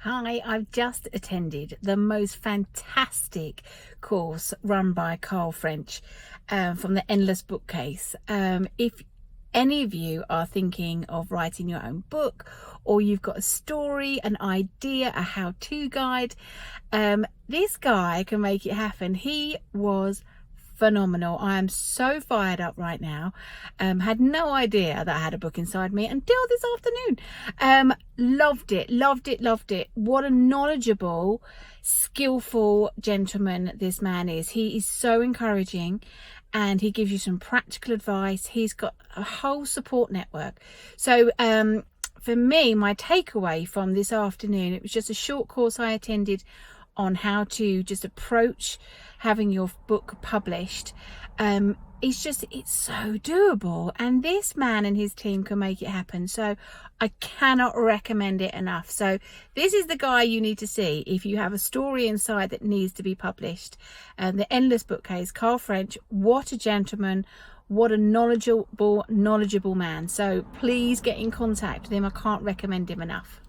Hi, I've just attended the most fantastic course run by Carl French from the Endless Bookcase. If any of you are thinking of writing your own book, or you've got a story, an idea, a how-to guide, this guy can make it happen. He was phenomenal. I am so fired up right now. Had no idea that I had a book inside me until this afternoon. Loved it. What a knowledgeable, skillful gentleman this man is. He is so encouraging and he gives you some practical advice. He's got a whole support network. So for me, my takeaway from this afternoon, it was just a short course I attended on how to just approach having your book published. It's so doable, and this man and his team can make it happen. So I cannot recommend it enough. So this is the guy you need to see if you have a story inside that needs to be published. The Endless Bookcase, Carl French, what a gentleman, what a knowledgeable man. So please get in contact with him. I can't recommend him enough.